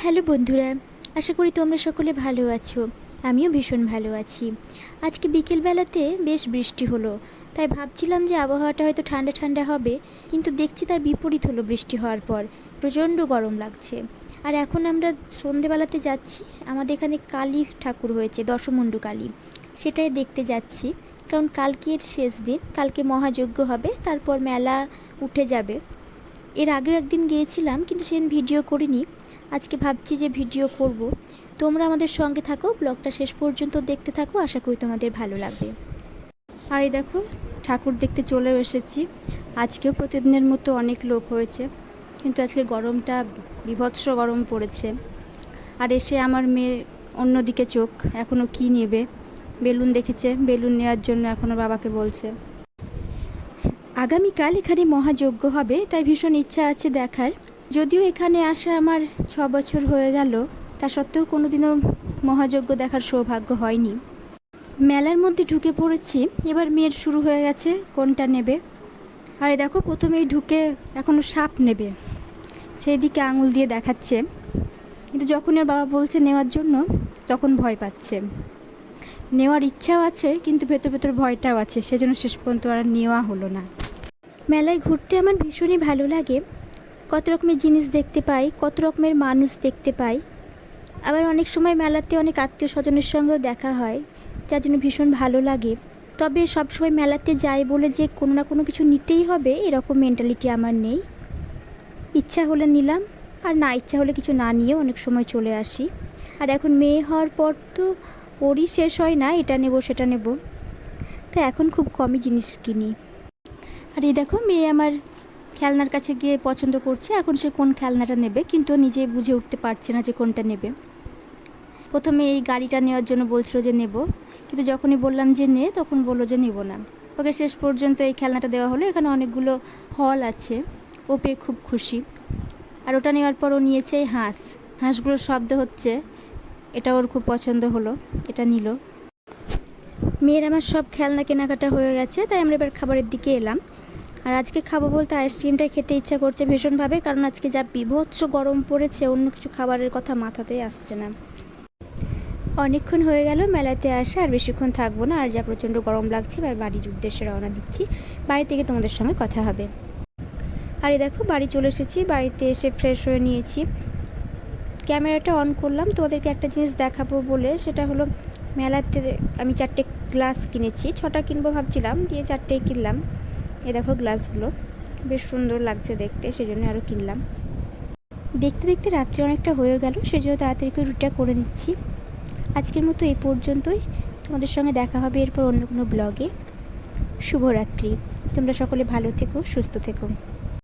Hello বন্ধুরা, আশা করি তোমরা সকলে ভালো আছো। আমিও ভীষণ ভালো আছি। আজকে বিকেলবেলাতে বেশ বৃষ্টি হলো, তাই ভাবছিলাম যে আবহাওয়াটা হয়তো ঠান্ডা ঠান্ডা হবে, কিন্তু দেখছি তার বিপরীত হলো। বৃষ্টি হওয়ার পর প্রচণ্ড গরম লাগছে। আর এখন আমরা সন্ধেবেলাতে যাচ্ছি, আমাদের এখানে কালী ঠাকুর হয়েছে, দশমুণ্ডু কালী, সেটাই দেখতে যাচ্ছি। কারণ কালকের শেষ দিন, কালকে মহাযজ্ঞ হবে, তারপর মেলা উঠে যাবে। এর আগেও একদিন গিয়েছিলাম, কিন্তু সেদিন ভিডিও করিনি। আজকে ভাবছি যে ভিডিও করব। তোমরা আমাদের সঙ্গে থাকো, ব্লগটা শেষ পর্যন্ত দেখতে থাকো, আশা করি তোমাদের ভালো লাগবে। আর এই দেখো, ঠাকুর দেখতে চলেও এসেছি। আজকেও প্রতিদিনের মতো অনেক লোক হয়েছে, কিন্তু আজকে গরমটা বীভৎস গরম পড়েছে। আর এসে আমার মেয়ে অন্যদিকে চোখ, এখনও কি নেবে। বেলুন দেখেছে, বেলুন নেওয়ার জন্য এখনও বাবাকে বলছে। আগামীকাল এখানে মহাযজ্ঞ হবে, তাই ভীষণ ইচ্ছা আছে দেখার। যদিও এখানে আসা আমার 6 বছর হয়ে গেল, তা সত্ত্বেও কোনোদিনও মহাযজ্ঞ দেখার সৌভাগ্য হয়নি। মেলার মধ্যে ঢুকে পড়েছি, এবার মেয়ের শুরু হয়ে গেছে কোনটা নেবে। আর দেখো, প্রথমেই ঢুকে এখনও সাপ নেবে, সেই দিকে আঙুল দিয়ে দেখাচ্ছে। কিন্তু যখন ওর বাবা বলছে নেওয়ার জন্য, তখন ভয় পাচ্ছে। নেওয়ার ইচ্ছাও আছে, কিন্তু ভেতর ভেতর ভয়টাও আছে, সেজন্য শেষ পর্যন্ত আর নেওয়া হলো না। মেলায় ঘুরতে আমার ভীষণই ভালো লাগে। কত রকমের জিনিস দেখতে পাই, কত রকমের মানুষ দেখতে পাই। আবার অনেক সময় মেলাতে অনেক আত্মীয় স্বজনের সঙ্গেও দেখা হয়, যার জন্য ভীষণ ভালো লাগে। তবে সবসময় মেলাতে যাই বলে যে কোনো না কোনো কিছু নিতেই হবে, এরকম মেন্টালিটি আমার নেই। ইচ্ছা হলে নিলাম, আর না ইচ্ছা হলে কিছু না নিয়েও অনেক সময় চলে আসি। আর এখন মেয়ে হওয়ার পর তো ওরই শেষ হয় না, এটা নেব সেটা নেব, তাই এখন খুব কমই জিনিস কিনি। আর এই দেখো, মেয়ে আমার খেলনার কাছে গিয়ে পছন্দ করছে এখন সে কোন খেলনাটা নেবে, কিন্তু নিজে বুঝে উঠতে পারছে না যে কোনটা নেবে। প্রথমে এই গাড়িটা নেওয়ার জন্য বলছিল যে নেব, কিন্তু যখনই বললাম যে নে, তখন বললো যে নেব না। ওকে শেষ পর্যন্ত এই খেলনাটা দেওয়া হলো। এখানে অনেকগুলো ফল আছে, ও পেয়ে খুব খুশি। আর ওটা নেওয়ার পর ও নিয়েছে এই হাঁসগুলোর শব্দ হচ্ছে, এটা ওর খুব পছন্দ হলো, এটা নিল। মেয়ের আমার সব খেলনা কেনাকাটা হয়ে গেছে, তাই আমরা এবার খাবারের দিকে এলাম। আর আজকে খাবো বলতে আইসক্রিমটাই খেতে ইচ্ছা করছে ভীষণভাবে, কারণ আজকে যা বীভৎস গরম পড়েছে, অন্য কিছু খাবারের কথা মাথাতেই আসছে না। অনেকক্ষণ হয়ে গেল মেলাতে আসা, আর বেশিক্ষণ থাকবো না। আর যা প্রচণ্ড গরম লাগছে, এবার বাড়ির উদ্দেশ্যে রওনা দিচ্ছি। বাড়ি থেকে তোমাদের সঙ্গে কথা হবে। আর এই দেখো, বাড়ি চলে এসেছি। বাড়িতে এসে ফ্রেশ হয়ে নিয়েছি, ক্যামেরাটা অন করলাম তোমাদেরকে একটা জিনিস দেখাবো বলে। সেটা হলো, মেলাতে আমি 4টে গ্লাস কিনেছি, 6টা কিনবো ভাবছিলাম, দিয়ে 4টেই কিনলাম। এই দেখো গ্লাসগুলো বেশ সুন্দর লাগছে দেখতে, সেজন্য আরও কিনলাম। দেখতে দেখতে রাত্রি অনেকটা হয়ে গেল, সেজন্য তাড়াতাড়ি করে রুটিটা করে নিচ্ছি। আজকের মতো এই পর্যন্তই, তোমাদের সঙ্গে দেখা হবে এরপর অন্য কোনো ব্লগে। শুভরাত্রি, তোমরা সকলে ভালো থেকো, সুস্থ থেকো।